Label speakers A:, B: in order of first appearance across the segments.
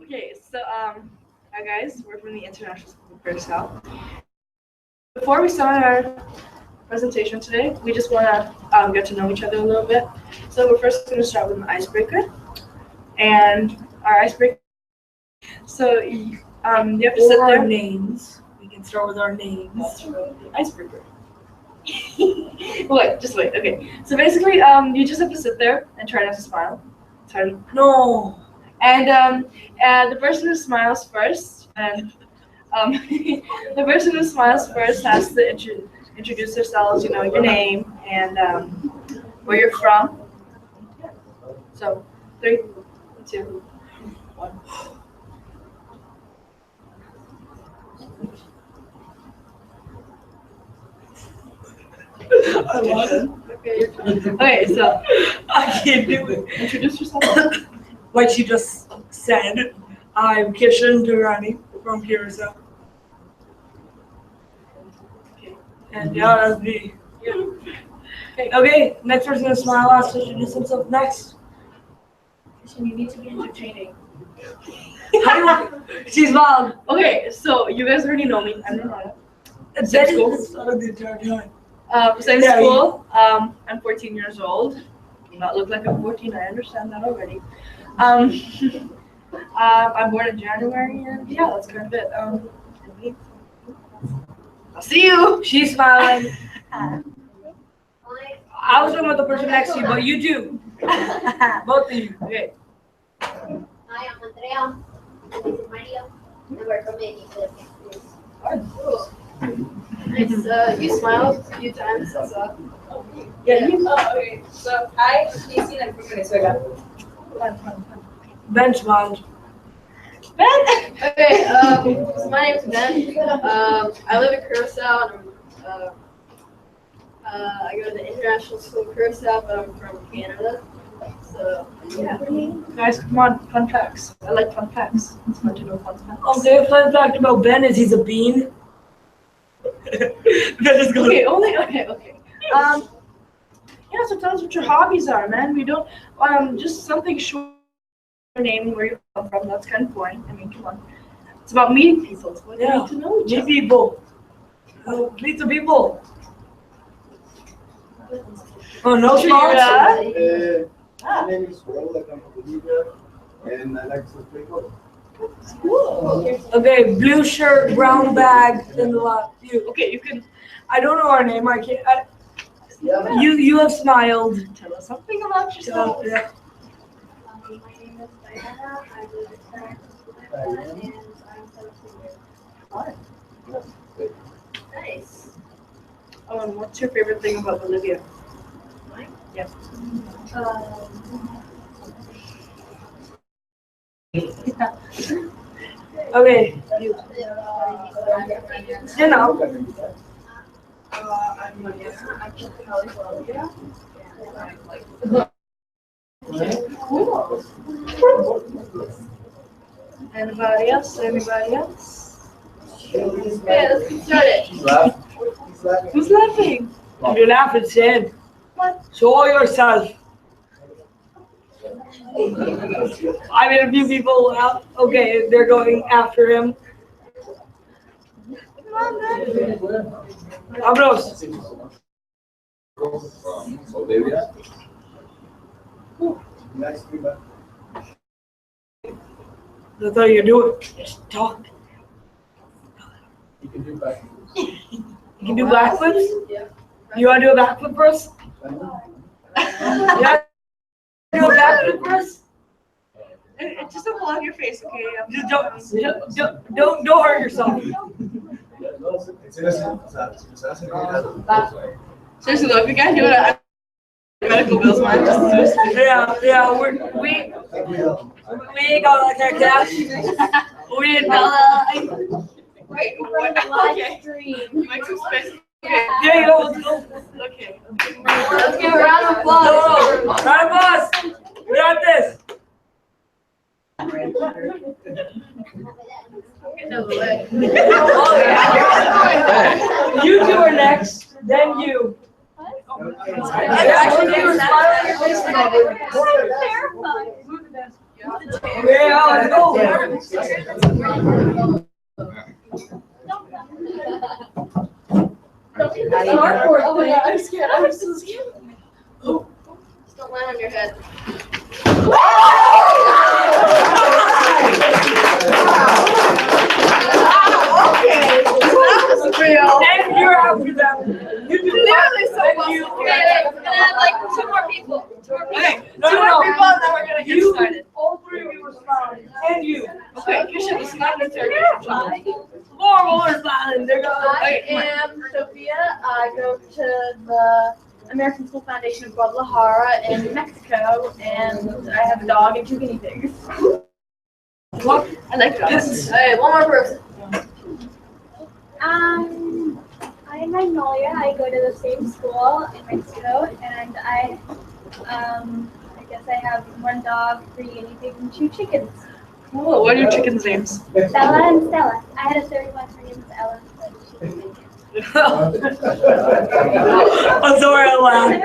A: Okay, so hi guys, we're from the International School of Curacao. Before we start our presentation today, we just want to get to know each other a little bit. So we're first going to start with an icebreaker, and our icebreaker. So you have to sit
B: Or
A: there.
B: our names. We can start with our names.
A: That's the icebreaker. Wait, just wait. Okay, so basically, you just have to sit there and try not to smile.
B: No.
A: And the person who smiles first, and the person who smiles first has to introduce themselves. You know, your name and where you're from. So 3, 2, 1.
B: I love it.
A: Okay, so
B: I can't do it.
A: introduce yourself.
B: Like she just said, I'm Kishan Durrani from Curacao.
A: Okay.
B: And yeah, that's me. Okay, next person to smile has to introduce himself next.
A: You need to be entertaining.
B: How do you, she smiled.
A: Okay, so you guys already know me. I'm Renata.
B: And
A: Same
B: then
A: school.
B: it's not the entire time.
A: Same
B: Yeah,
A: school. I'm 14 years old. Do not look like I'm 14. I understand that already. I'm born in January, and yeah, that's kind of it. I'll see you.
B: She's smiling. I was talking about the person next to you, but you do. Both of you.
A: Okay.
C: Hi, I'm Andrea. This is Maria. And we're from the Nice. You smiled a few times. So.
A: Yeah, you.
D: Okay, so hi, Casey, and I'm from Venezuela.
B: Ben smiled.
C: Okay, so my name is Ben. I live in Curacao, and I go to the International School of Curacao, but I'm from Canada. So, yeah.
A: Guys, come on. Fun facts. I like fun facts. It's fun to know fun facts.
B: Okay, fun fact about Ben is he's a bean. Ben is going.
A: Okay, okay. Yeah, so tell us what your hobbies are, man. We don't, just something short, your name and where you come from. That's kind of boring. I mean, come on. It's about meeting people. It's about
B: Yeah.
A: getting to know each
B: Meet
A: other.
B: people. Meet the people. Oh, no smiles?
E: My name is Raul, I come from Bolivia, and I like to play golf.
A: Cool.
B: Okay, blue shirt, brown bag in the left. You.
A: Okay, you can
B: I don't know our name. I can't. You have smiled.
A: tell us something about yourself.
B: Yeah.
C: My name is Diana. I live in Curacao, and I'm 17 years old. Nice.
A: And what's your favorite thing about Bolivia?
C: Mine?
A: Yeah.
B: Okay. You know.
D: I'm Mariana. I'm from California.
A: Cool. Anybody else? Anybody else?
C: Okay, let's get started.
E: He's laughing.
A: Who's laughing?
B: If you laugh, it's in. Show yourself. I mean, a few people out. Okay, they're going after him. Vámonos.
E: From Bolivia. Nice to be back.
B: That's how you do it. Just talk.
E: You can do back.
B: You can do backflips?
C: Yeah.
B: You want to do a backflip for us? Yeah. Do a backflip for us?
A: Just don't block your face, okay?
B: Just don't hurt yourself.
E: It's innocent. O sea, si se hace
A: Seriously though, if you guys do it, medical bills, man. Just do it.
B: Yeah, we ain't got like that cash. We didn't know.
A: Wait, what? Okay. You might too specific.
B: Yeah, you know, let's go.
A: Okay.
C: Let's give a round of applause.
B: No, round of applause. We got this.
C: Get out of the way.
B: You two are next, then you. Actually, you were smiling on your face. Yeah,
A: Oh my god, I'm scared. I'm so scared.
C: Just don't land on your head.
A: Okay, that was real.
B: And you're out for that. You do
A: Clearly so
B: you.
C: Okay, we're gonna have like two more people.
B: Okay,
A: Two more people, and then we're gonna get
B: You,
A: started.
B: all three of you respond, and you.
A: Okay, you should respond to interrogation.
B: More respond. They're going.
D: I am Sophia. I go to the American School Foundation of Guadalajara in Mexico, and I have a dog and 2 guinea pigs.
A: I like dogs.
C: Alright, one more person.
F: I'm Magnolia. I go to the same school in Mexico, and I guess I have 1 dog, 3 guinea pigs, and 2 chickens.
A: Oh, what are your chickens' names?
F: Bella and Stella. I had a third one. Her name was Ella, but she didn't make it.
B: Azora laughed.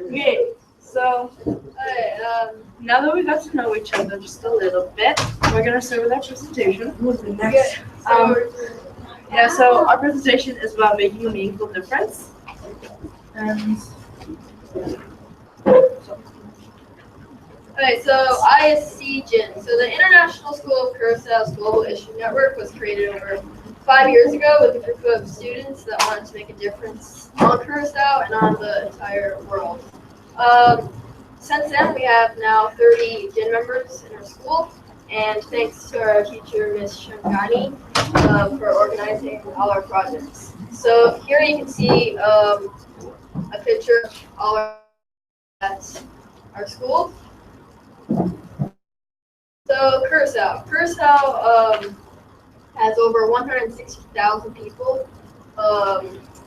A: Okay, so
C: Alright,
A: now that we got to know each other just a little bit, we're gonna start with our presentation.
B: Who's the next?
A: So our presentation is about making a meaningful difference. And
C: Alright, so ISCGIN. So the International School of Curacao's Global Issue Network was created over 5 years ago with a group of students that wanted to make a difference on Curacao and on the entire world. Since then, we have now 30 GIN members in our school, and thanks to our teacher, Ms. Shangani, for organizing all our projects. So here you can see a picture of all at our school. So Curacao. Curacao has over 160,000 people.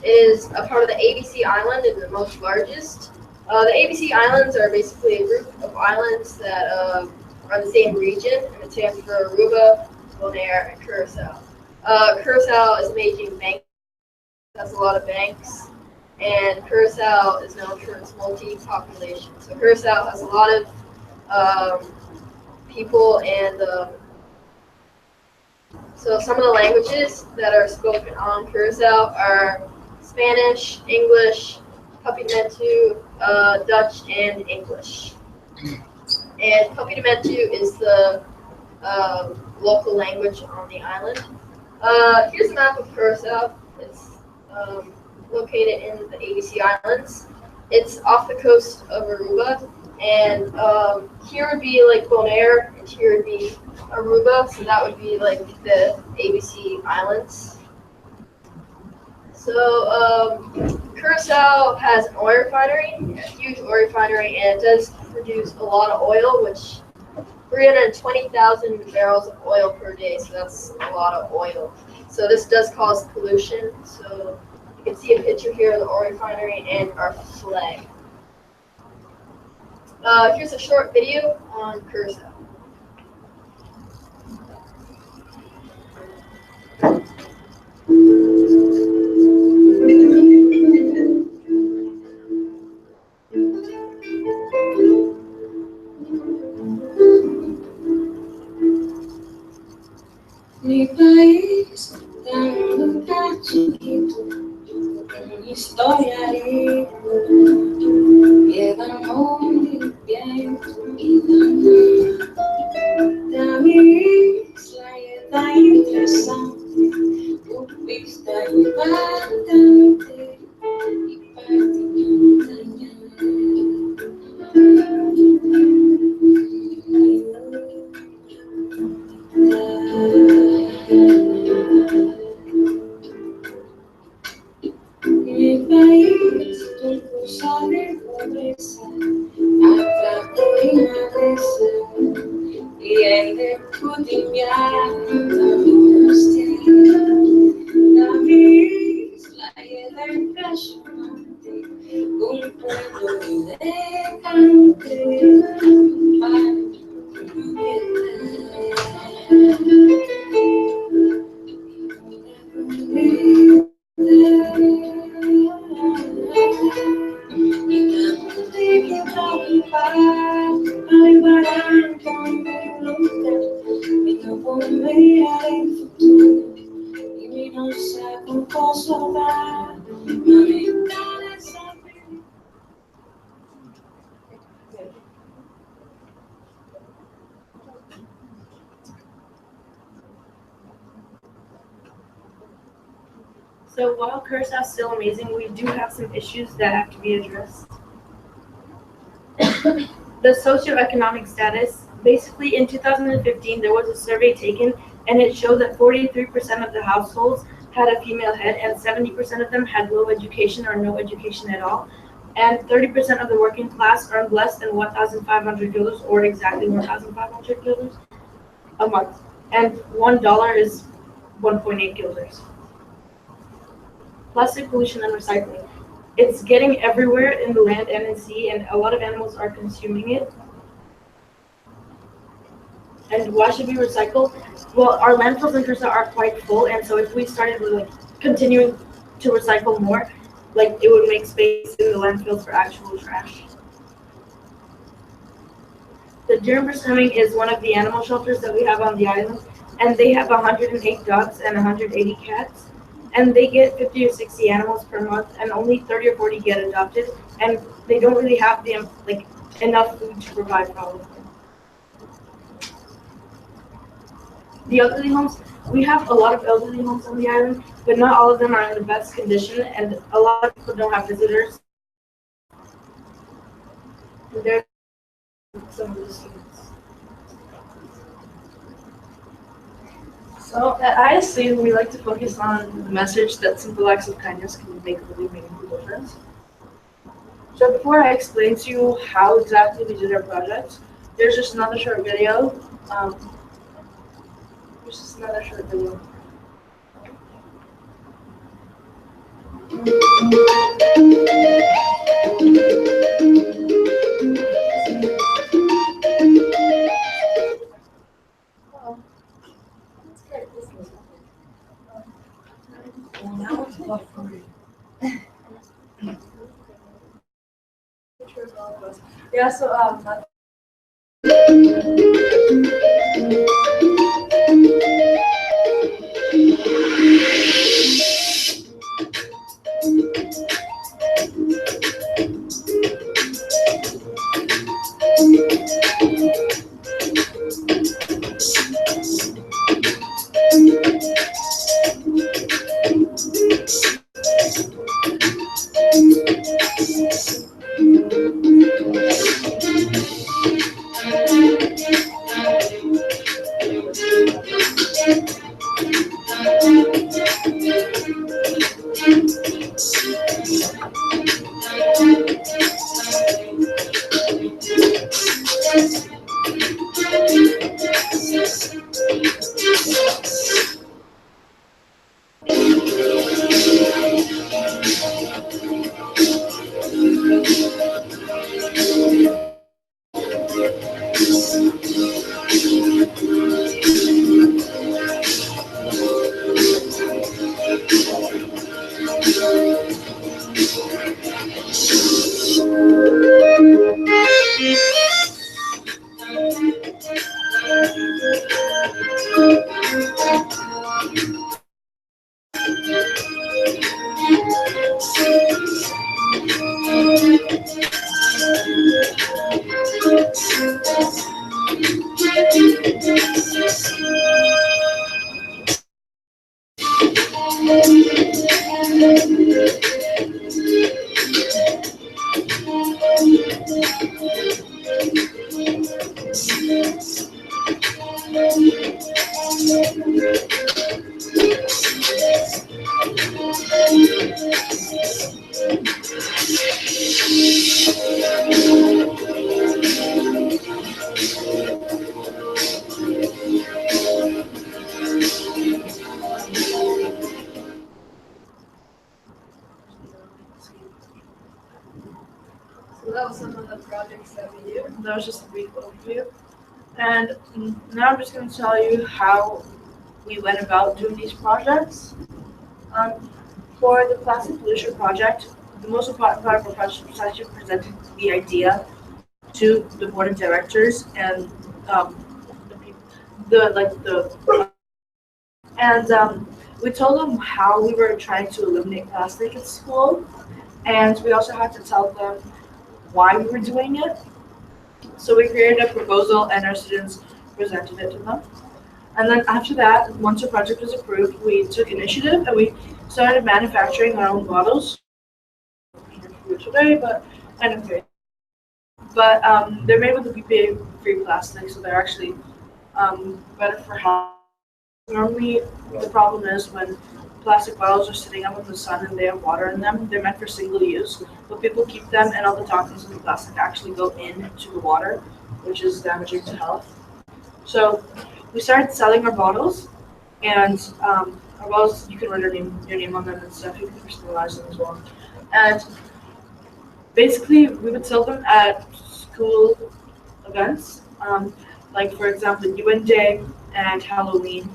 C: It is a part of the ABC Island and the most largest. The ABC Islands are basically a group of islands that are the same region, and it stands for Aruba, Bonaire, and Curacao. Curacao is an aging bank, has a lot of banks, and Curacao is known for its multi-population. So Curacao has a lot of people, and so some of the languages that are spoken on Curacao are Spanish, English, Papiamentu, Dutch, and English. And Papiamentu is the local language on the island. Here's a map of Curacao. It's located in the ABC Islands. It's off the coast of Aruba, and here would be like Bonaire, and here would be Aruba, so that would be like the ABC Islands. So Curacao has an oil refinery, a huge oil refinery, and it does produce a lot of oil, which 320,000 barrels of oil per day, so that's a lot of oil. So this does cause pollution. So you can see a picture here of the oil refinery and our flag. Here's a short video on Curacao.
G: Mi país, tan lugar chiquito, con historia rica, lleva nombre, viento y la da mi isla lleva interesante, tu pista impactante y parte montaña.
A: So while Curacao is still amazing, we do have some issues that have to be addressed. The socioeconomic status, basically in 2015, there was a survey taken and it showed that 43% of the households had a female head and 70% of them had low education or no education at all. And 30% of the working class earned less than 1,500 guilders or exactly 1,500 guilders a month. And $1 is 1.8 guilders. Plastic pollution and recycling. It's getting everywhere in the land and in sea, and a lot of animals are consuming it. And why should we recycle? Well, our landfills in Curacao are quite full, and so if we started with continuing to recycle more, it would make space in the landfills for actual trash. The Deer Swimming is one of the animal shelters that we have on the island, and they have 108 dogs and 180 cats. And they get 50 or 60 animals per month, and only 30 or 40 get adopted, and they don't really have enough food to provide for all of them. The elderly homes, we have a lot of elderly homes on the island, but not all of them are in the best condition, and a lot of people don't have visitors. And there are some of the students. So at ISC, we like to focus on the message that simple acts of kindness can make a really meaningful difference. So before I explain to you how exactly we did our project, there's just another short video. Yeah, so
C: that was some of the projects that we do.
A: that was just a brief overview. And now I'm just going to tell you how we went about doing these projects. For the plastic pollution project, the most important part of our project was actually presenting the idea to the board of directors and we told them how we were trying to eliminate plastic at school, and we also had to tell them why we were doing it. So we created a proposal and our students presented it to them. And then after that, once the project was approved, we took initiative and we started manufacturing our own bottles. Here for today, but anyway. But they're made with BPA-free plastic, so they're actually better for health. Normally, the problem is when plastic bottles are sitting out in the sun and they have water in them, they're meant for single use, but people keep them and all the toxins in the plastic actually go into the water, which is damaging to health. So we started selling our bottles, and our bottles, you can write your name on them and stuff, you can personalize them as well. And basically, we would sell them at school events, like for example, UN Day and Halloween.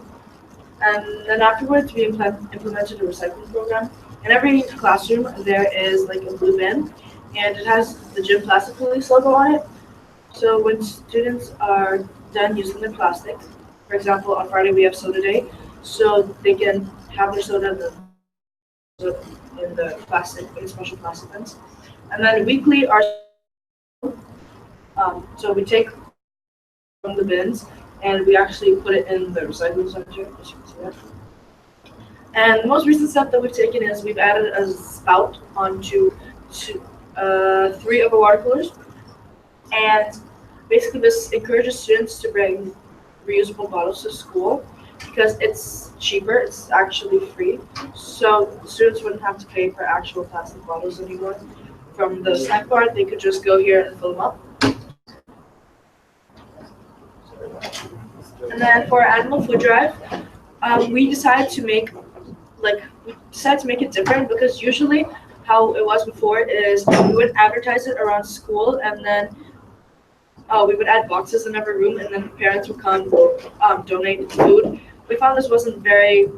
A: And then afterwards, we implemented a recycling program. In every classroom, there is like a blue bin, and it has the Gym Plastic Release logo on it. So when students are done using their plastic, for example, on Friday we have soda day, so they can have their soda in the plastic, in special plastic bins. And then weekly, so we take from the bins and we actually put it in the recycling center, as you can see that. And the most recent step that we've taken is we've added a spout onto 3 of our water coolers. And basically this encourages students to bring reusable bottles to school because it's cheaper, it's actually free. So students wouldn't have to pay for actual plastic bottles anymore. From the snack bar, they could just go here and fill them up. And then for our animal food drive, we decided to make it different because usually how it was before is we would advertise it around school and then we would add boxes in every room and then parents would come donate food. We found this wasn't very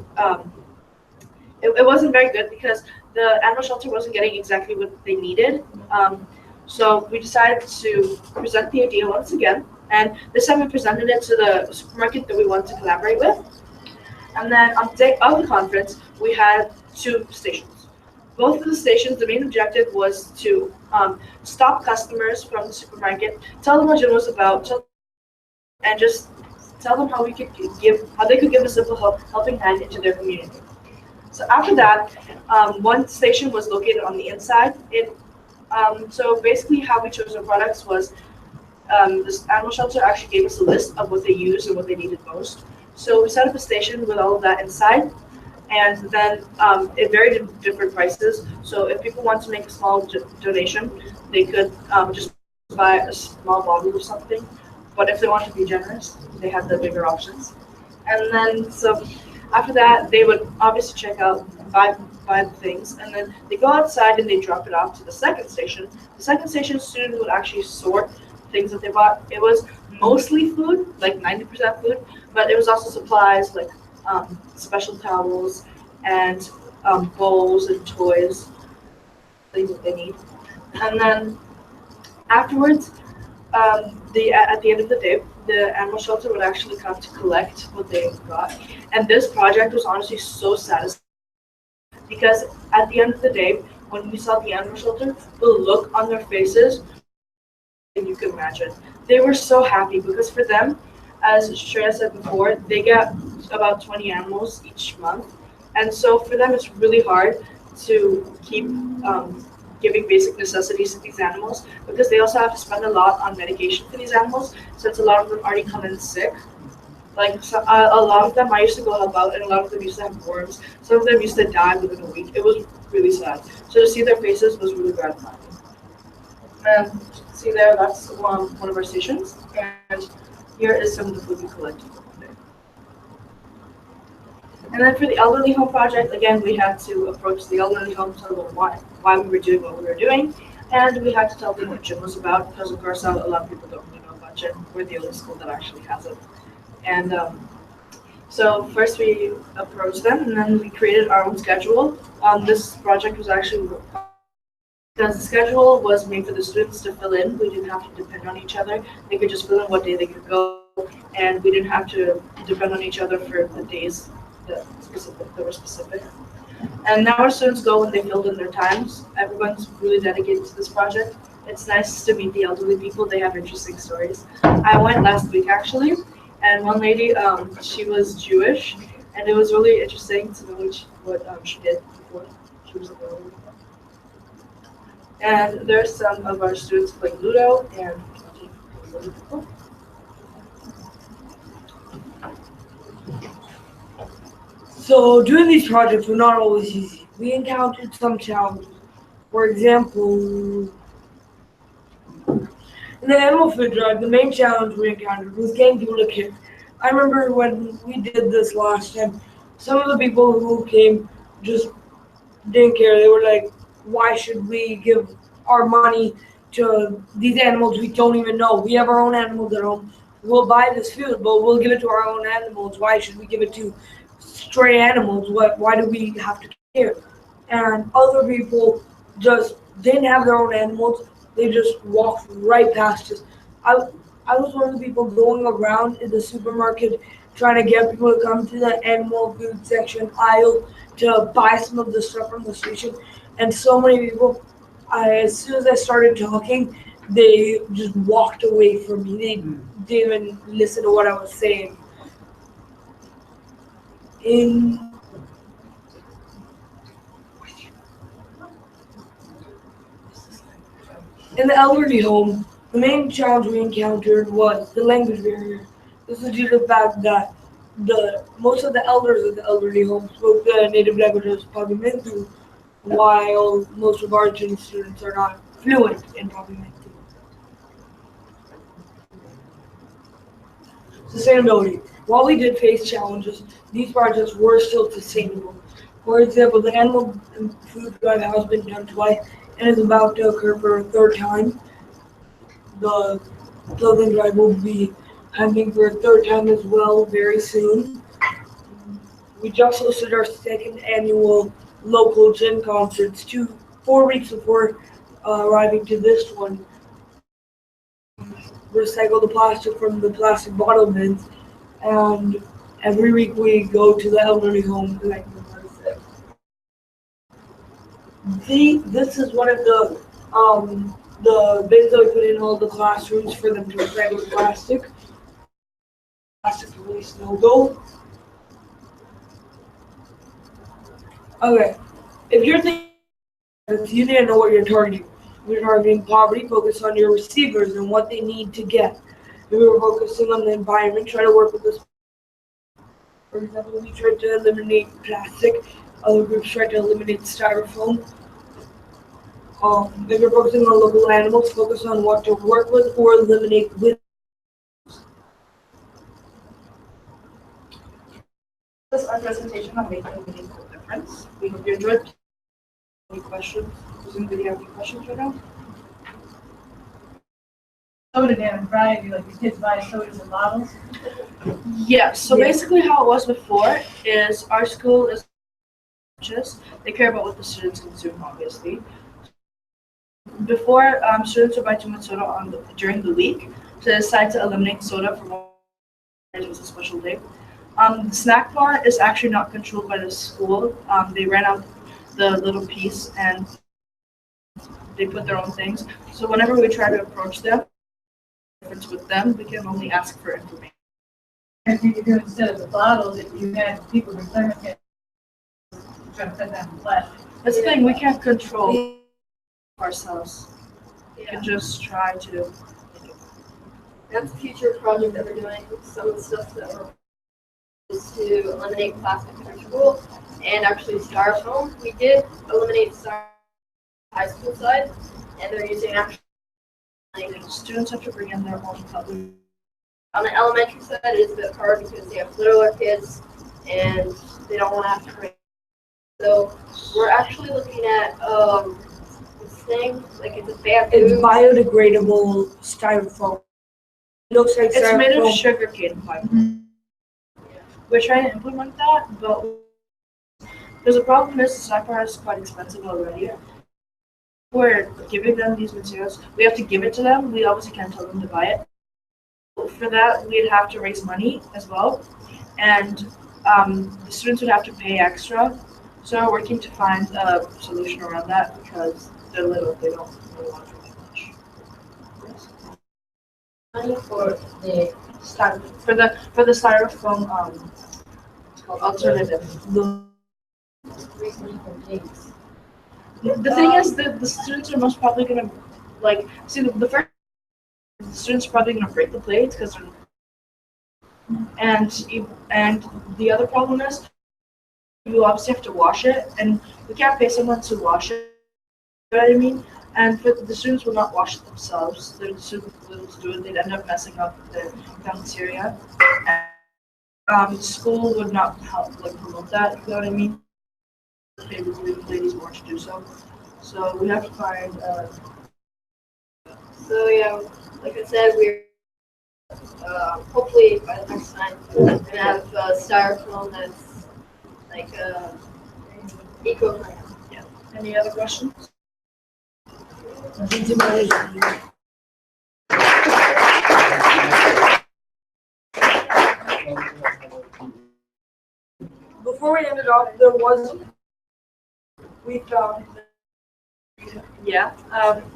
A: it wasn't very good because the animal shelter wasn't getting exactly what they needed. So we decided to present the idea once again, and this time we presented it to the supermarket that we wanted to collaborate with. And then on the day of the conference, we had 2 stations. Both of the stations, the main objective was to stop customers from the supermarket, tell them what gym was about, and just tell them how they could give a simple helping hand into their community. So after that, one station was located on the inside. So basically how we chose our products was this animal shelter actually gave us a list of what they used and what they needed most. So we set up a station with all of that inside, and then it varied in different prices. So if people want to make a small donation, they could just buy a small bottle of something. But if they want to be generous, they had the bigger options. And then so after that, they would obviously check out, buy the things, and then they go outside and they drop it off to the second station. The second station, students would actually sort things that they bought. It was mostly food, like 90% food, but it was also supplies like special towels and bowls and toys, things that they need. And then afterwards, at the end of the day, the animal shelter would actually come to collect what they got. And this project was honestly so satisfying because at the end of the day, when we saw the animal shelter, the look on their faces, you can imagine. They were so happy because for them, as Shreya said before, they get about 20 animals each month. And so for them, it's really hard to keep giving basic necessities to these animals because they also have to spend a lot on medication for these animals since a lot of them already come in sick. Like so, a lot of them I used to go help out and a lot of them used to have worms. Some of them used to die within a week. It was really sad. So to see their faces was really gratifying. And see there, that's one of our stations. And here is some of the food we collected. And then for the elderly home project, again, we had to approach the elderly home to tell them why we were doing what we were doing. And we had to tell them what gym was about because, of course, a lot of people don't really know about gym. We're the only school that actually has it. And so first we approached them and then we created our own schedule. This project was actually because the schedule was made for the students to fill in. We didn't have to depend on each other. They could just fill in what day they could go, and we didn't have to depend on each other for the days that were specific. And now our students go when they filled in their times. Everyone's really dedicated to this project. it's nice to meet the elderly people. They have interesting stories. I went last week actually, and one lady, she was Jewish, and it was really interesting to know what she did before she was a elderly. And there's some of our students playing Ludo and talking to other people.
B: So doing these projects were not always easy. We encountered some challenges. For example, in the animal food drive, the main challenge we encountered was getting people to care. I remember when we did this last time, some of the people who came just didn't care. They were like, why should we give our money to these animals we don't even know? We have our own animals at home. We'll buy this food, but we'll give it to our own animals. Why should we give it to stray animals? Why do we have to care? And other people just didn't have their own animals. They just walked right past us. I, I was one of the people going around in the supermarket trying to get people to come to the animal food section aisle to buy some of the stuff from the station. And so many people, as soon as I started talking, they just walked away from me. They didn't even listen to what I was saying. In In the elderly home, the main challenge we encountered was the language barrier. This is due to the fact that the most of the elders of the elderly home spoke the native languages Papiamentu, while most of our Argentine students are not fluent in Papiamentu. Sustainability. While we did face challenges, these projects were still sustainable. For example, the animal and food drive has been done twice and is about to occur for a third time. The clothing drive will be happening for a third time as well very soon. We just hosted our second annual local gym concerts 4 weeks before arriving to this one. Recycle the plastic from the plastic bottle bins, and every week we go to the elderly home collecting the plastic. This is one of the bins that we put in all the classrooms for them to recycle the plastic. Plastic release no go. Okay, if you're thinking you need to know what you're targeting. We're targeting poverty, focus on your receivers and what they need to get. If we were focusing on the environment, try to work with this. For example, we tried to eliminate plastic. Other groups tried to eliminate styrofoam. If you're focusing on local animals, focus on what to work with or eliminate with.
A: This is our presentation on making a meaningful difference. We hope you enjoyed. Any questions? Does anybody have any questions right now?
H: Soda damn variety, like the kids buy sodas and bottles.
A: Yeah, so basically how it was before is our school is they care about what the students consume, obviously. Before, students would buy too much soda during the week, so they decided to eliminate soda for one. It was a special day. The snack bar is actually not controlled by the school. They ran out the little piece and they put their own things. So whenever we try to approach them, with them, we can only ask for information.
H: If you could do instead of the bottles, if you had people with thermos try to cut down the plastic.
A: That's the thing, we can't control ourselves. We can just try to.
C: That's a future project that we're doing. Some of the stuff that we're is to eliminate plastic in our school and actually styrofoam. We did eliminate styrofoam on the high school side, and they're using actually.
A: Students have to bring in their own cup.
C: On the elementary side, it is a bit hard because they have littler kids and they don't want to have to bring. So we're actually looking at this thing, like it's a bamboo.
B: It's biodegradable styrofoam. It looks like
A: It's made of
B: styrofoam.
A: sugarcane fiber. We're trying to implement that, but there's a problem is the cyber is quite expensive already. We're giving them these materials. We have to give it to them. We obviously can't tell them to buy it. For that, we'd have to raise money as well, and the students would have to pay extra. So we're working to find a solution around that because they're little, they don't really want to do much.
G: money for the
A: For the styrofoam it's called alternative.
G: reason for drinks.
A: The thing is that the students are most probably gonna like see the first students are probably gonna break the plates because and the other problem is you obviously have to wash it and we can't pay someone to wash it. You know what I mean? And the students will not wash it themselves. The students will do it. They'd end up messing up the cafeteria. And, school would not help like promote that. You know what I mean? Pay the ladies more to do so. So we have to find.
C: So yeah, like I said, we're hopefully by the next time gonna have styrofoam that's like eco-friendly.
A: Any other questions?
B: Before we ended off, we found
A: Yeah.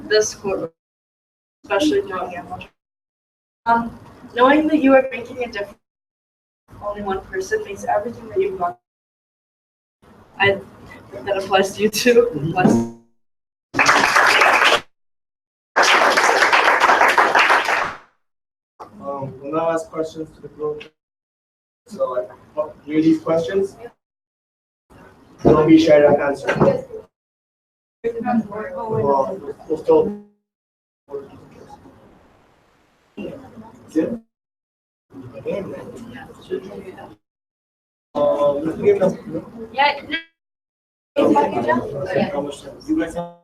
A: This school, especially during annual. Knowing that you are making a difference, only one person makes everything that you've got. That applies to you too.
E: We'll now ask questions to the group. So I hear these questions. Don't be shy to answer. We'll still. Yeah. Give them.
C: Yeah.
E: How much time? You guys have.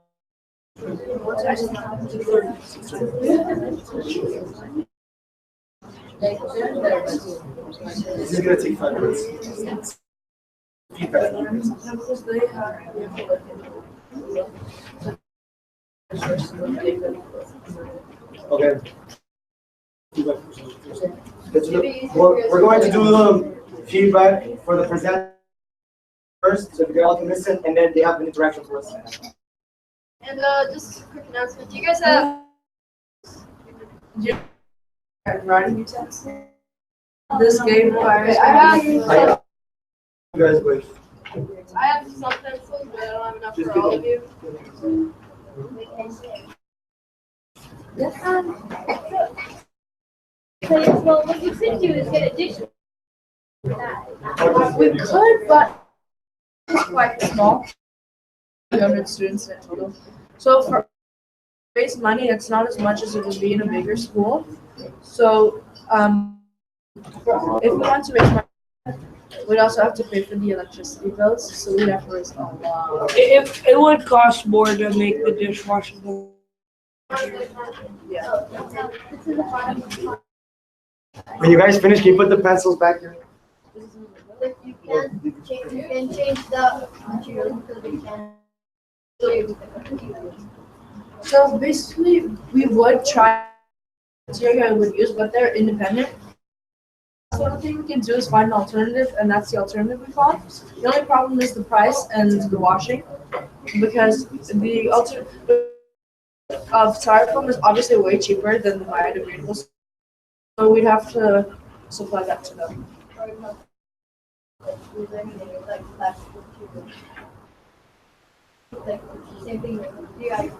E: This is gonna take 5 minutes. Feedback. Okay. We're going to do the feedback for the present first, so they all can listen, and then they have an interaction for us.
C: And just a quick announcement. Do you guys have
A: Writing utensils. This game requires.
C: I have
E: You guys wait.
C: I have some pencils, but I don't have enough for all of you.
F: Well, what you could do is get a dish.
A: We could, but it's quite small. 300 students in total. So for raise money, it's not as much as it would be in a bigger school. So if we want to raise money, we'd also have to pay for the electricity bills. So we'd have to raise a lot.
B: if it would cost more to make the dishwasher.
A: Yeah.
E: When you guys finish, can you put the pencils back here?
C: You can change the material because we can.
A: So basically, we would try material I would use, but they're independent. So the thing we can do is find an alternative, and that's the alternative we found. The only problem is the price and the washing, because the alternative of styrofoam is obviously way cheaper than the biodegradable. So we'd have to supply that to them.
C: Same thing. You guys.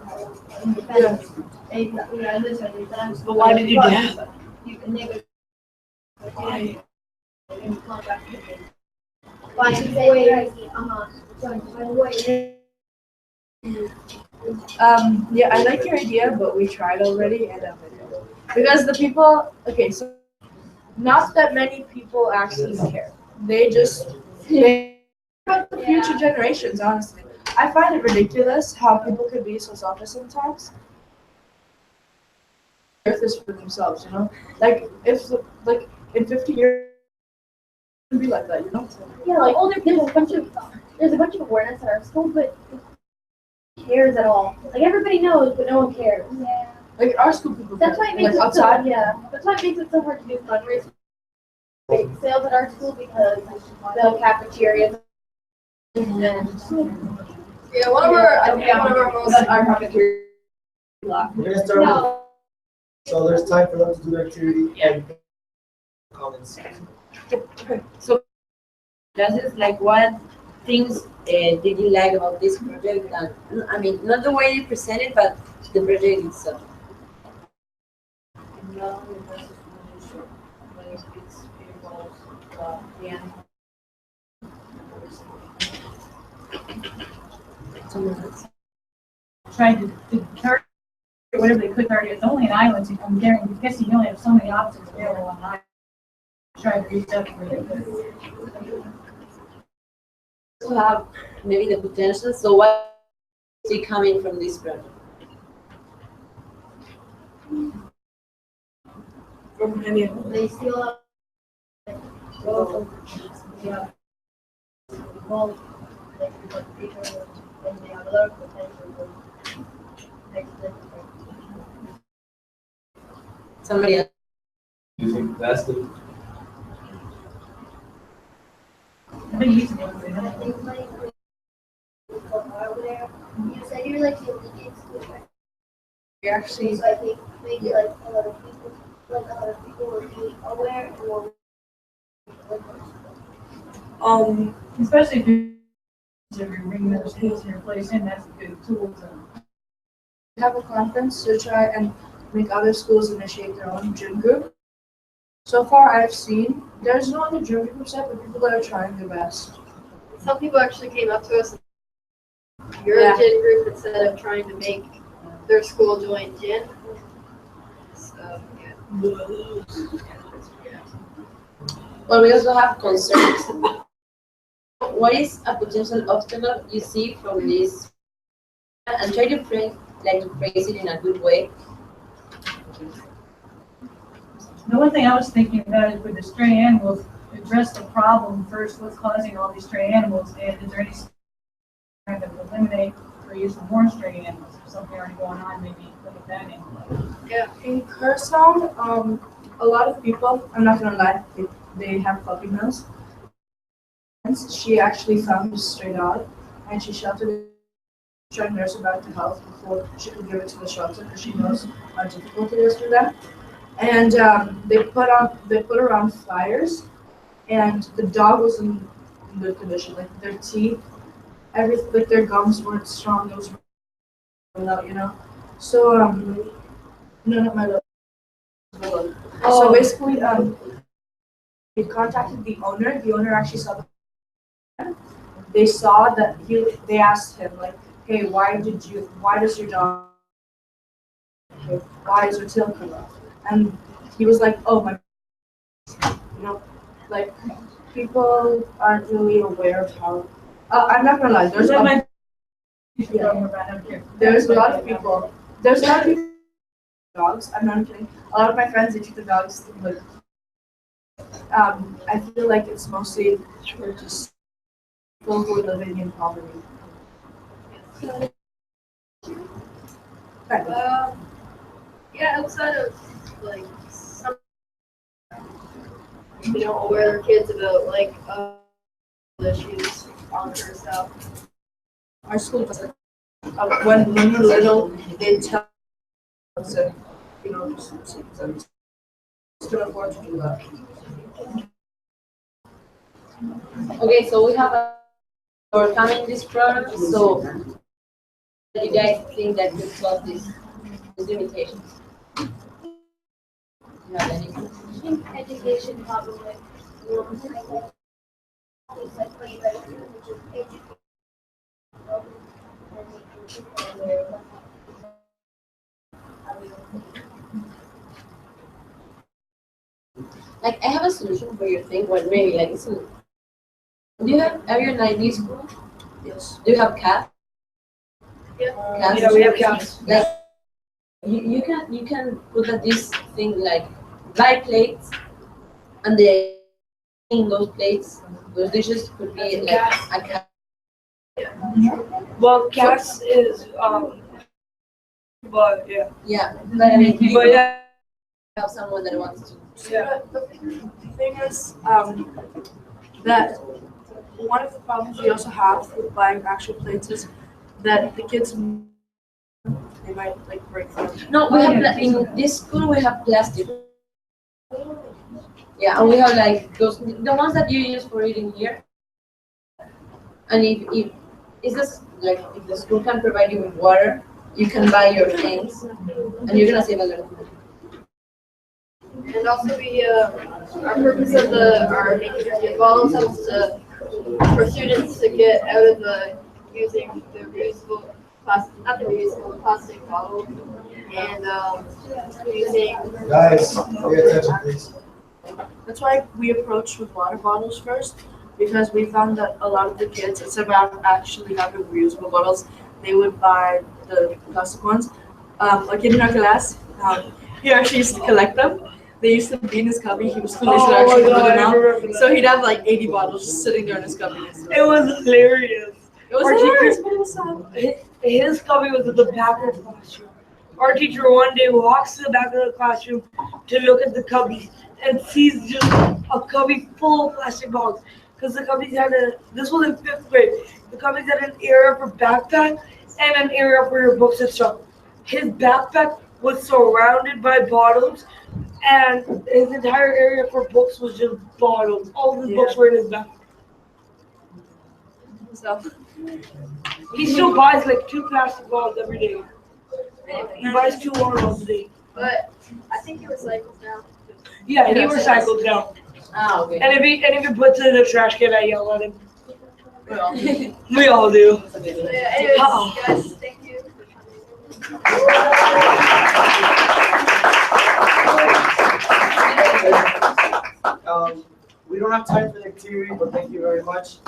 B: But why did you do that?
C: You can negotiate.
B: Why?
C: Find ways. Find ways.
A: Yeah, I like your idea, but we tried already, and because the people, okay, so not that many people actually care. They just about the future generations, honestly. I find it ridiculous how people could be so selfish sometimes. Earth is for themselves, you know. Like if like in 50 years, it would be like that, you know.
D: Yeah, like older people, there's a bunch of awareness at our school, but who cares at all? Like everybody knows, but no one cares.
F: Yeah.
A: Like our school people.
D: That's why it makes
A: like
D: it so
A: outside.
D: yeah. That's why it makes it so hard to do fundraising sales at our school because the cafeteria.
C: Yeah, one of our I think one of our most
A: Our cafeteria.
E: We're gonna start with So there's time for them to do their activity and comments.
G: So classes, like what things did you like about this project? And I mean, not the way you present it, but the project itself.
A: No, because it's really short. But it's involves the animal.
H: Trying to target whatever they could target. It's only an island, so I'm guessing you only have so many options available on an island. Try to reach out where they could.
G: To have maybe the potential. So what is it coming from this project?
B: From any of them.
C: They still have well, and they have a lot of potential for next generation.
G: Somebody else.
I: You think that's the
H: I've been using it.
C: And I think like people are there. You said you're like the only kids who are
A: We actually,
C: so I think maybe like a lot of people will be aware and will
H: Especially if you're bringing those skills in your place in, that's a good tool to.
A: have a conference to try and make other schools initiate their own gym group. So far, I've seen there's no other gym groups yet, but people that are trying their best.
C: some people actually came up to us. You're
A: Yeah.
C: a gym group instead of trying to make their school join gym. So yeah.
G: Well, we also have concerns. What is a potential obstacle you see from this? And try to phrase it in a good way.
H: The one thing I was thinking about is with the stray animals, address the problem first, what's causing all these stray animals, and is there any kind of eliminate or use of more stray animals, if something already going on, maybe look at that angle.
A: Yeah, in Curacao, a lot of people, I'm not gonna lie, they have puppy mills. She actually found a stray dog and she sheltered it, tried to nurse it back to health before she could give it to the shelter because she knows how difficult it is for them. And they put around flyers, and the dog was in good condition. Like their teeth, like their gums weren't strong. It was out, you know. So no, not my little. So basically, we contacted the owner. The owner actually saw the. They saw that they asked him like, hey, why does your dog? Why is her tail cut off? And he was like, oh my, you know, like people aren't really aware of how. I'm not gonna lie. There's a lot of people. There's a lot of people. Dogs. I'm not kidding. A lot of my friends they treat the dogs like. I feel like it's mostly for just people who are living in poverty.
C: Yeah, outside of like some aware their kids about like issues on Curacao.
A: Our school does it. When we're little, they tell us that, just can afford to do that.
G: Okay, so we have overcoming this problem. So, do you guys think that could solve these limitations? Do you have any?
F: I think education probably.
G: Like, I have a solution for your thing. What maybe like it's. Are you in ID school?
A: Yes.
G: Do you have cats?
C: Yeah.
G: Cats?
B: Yeah, we have cats.
G: Like, you can put at this thing like buy plates, and they in those plates, those dishes could be like a cat.
B: Well, cats is but yeah.
G: Yeah, but I mean, you
B: But yeah.
G: have someone that wants to.
B: Yeah.
A: The thing is, that one of the problems we also have with buying actual plates is that the kids, they they might like break them.
G: No, we have in this school we have plastic. Yeah, and we have like those the ones that you use for eating here. And if it's just like if the school can provide you with water, you can buy your things, and you're gonna save a lot of money.
C: And also our purpose of our making the bottles helps for students to get out of using the reusable plastic, not the reusable plastic bottle, and using.
E: Guys, pay attention, please.
A: That's why we approached with water bottles first, because we found that a lot of the kids, instead of actually having reusable bottles, they would buy the plastic ones. Like in our class, he actually used to collect them. They used to be in his cubby. He was too lazy to actually put them out. So he'd have like 80 bottles just sitting there in his cubby.
B: It was hilarious.
A: It was
B: Our
A: hilarious,
B: teacher-
A: but it was sad.
B: His cubby was at the back of the classroom. Our teacher one day walks to the back of the classroom to look at the cubbies and sees just a cubby full of plastic bottles. Because the cubbies had this was in 5th grade. The cubbies had an area for backpack and an area for your books and stuff. His backpack was surrounded by bottles, and his entire area for books was just bottles. All of his books were in his backpack.
A: So
B: He still buys like 2 plastic bottles every day. He buys 2 water bottles a day.
C: But I think he recycles now.
B: Yeah, and he recycles now.
G: Ah, okay.
B: And if he puts it in the trash can, I yell at him.
G: Well,
B: We all do.
C: So yeah, anyways,
B: Uh-oh.
C: guys, thank you for coming.
E: We don't have time for the activity, but thank you very much.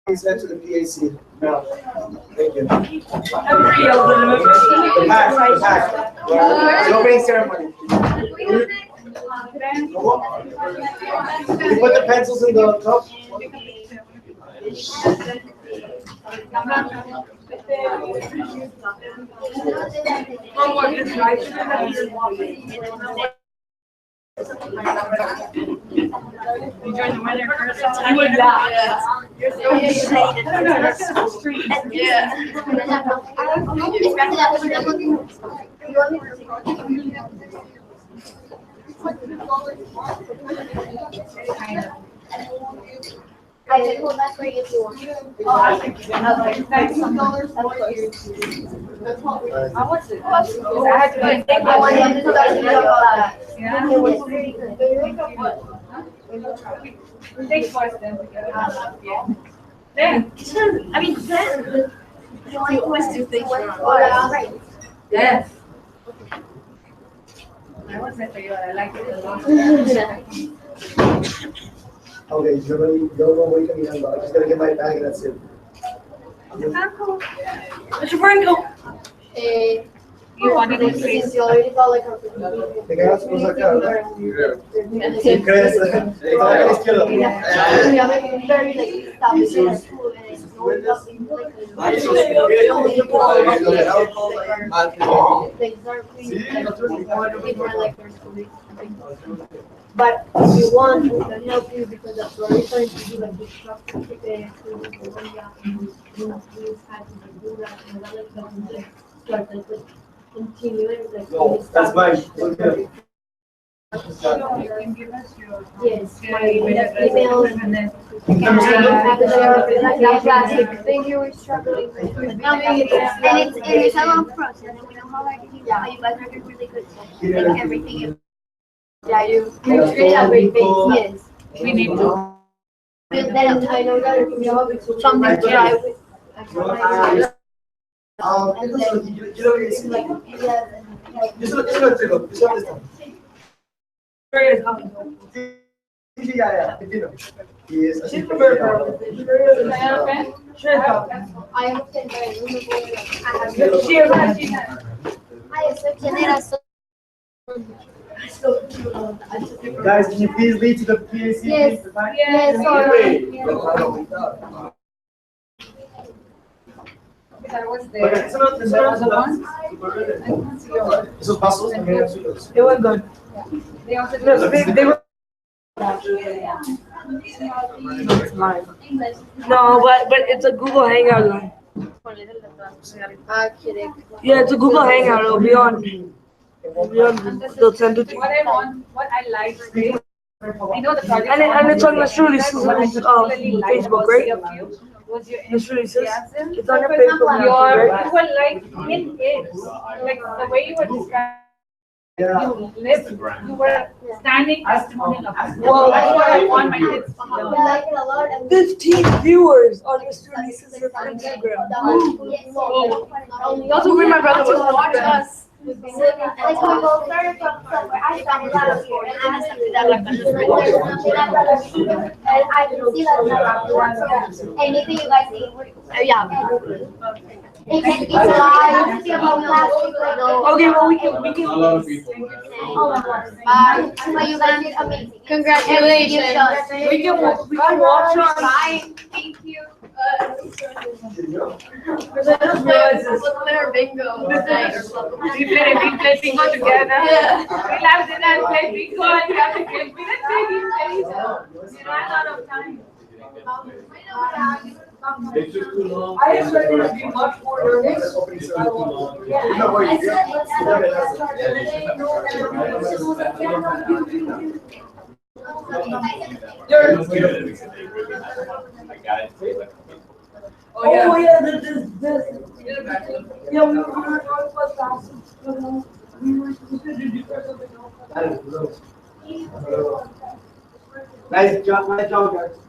E: Please head to the PAC now. Thank you.
B: Everybody yells at him.
E: The pack. The opening ceremony. You put the pencils in the cup.
B: You would laugh.
C: I can hold that for you if you want.
A: you always do things wrong.
C: Yes.
E: Okay, yo no voy caminando. I just gotta get my bag and that's it.
B: Mr. Franco.
C: Si ahorita like
E: Te quedas por acá, ¿verdad? ¿Sí crees? Te vas a la izquierda.
C: very like established in school and it's going up in but if you want, we can help you because that's what we're trying to do, like the structure to the Colombia, continuing like.
E: No, that's mine. Okay.
C: Yes, my emails. Thank you, we're struggling.
F: And it's a long process, and we know how hard it is, but you guys are doing really good, so like everything.
C: Yeah, you have great faith, yes.
B: We need to.
C: Then I know that it can be hard with something to try with. I understand, but I
E: Guys, can you please lead to the PAC?
C: Yes.
E: please, the back?
C: Yes,
E: Okay, esos pasos también eran suyos.
B: It was good. No, they were. No, but it's a Google Hangout line.
C: Kidding.
B: Yeah, it's a Google Hangout. It'll be on. They'll send it to you.
H: What I want, what I like today, I know the project.
B: And it's on Mr. Lisa's Facebook, right?
H: Was your
B: Mr. Lisa's?
H: enthusiasm.
B: It's on your
H: For example,
B: Facebook,
H: your,
B: right?
H: you were like in it, like the way you were describing. You lived, you were standing testimonial of it.
B: Well,
H: That's what I want my kids to know.
B: 15 viewers on Mr. Lisa's Instagram.
A: That's what my brother was
D: Watch
A: watching.
D: us.
F: Like when we both started from somewhere, I found a lot of here, and I was like, there's something I'd rather see, and I can see that so anything you guys see, yeah. It can be live, see about last week, like,
B: Okay, well, we can.
I: A lot of people.
F: but you guys did amazing.
C: Congratulations.
B: We can watch on.
F: Bye, thank you.
B: Because I just realized this.
C: Let's play our bingo tonight or something.
A: We played bingo together.
C: Yeah.
A: We laughed and then played bingo and we have to get. We didn't play these We ran out of time.
I: It's just too long.
B: I expected it to be much more nervous.
I: It's just too long.
B: Oh, yeah, yeah, we were Northwest Austin. We were supposed to do something else.
E: Nice job, guys.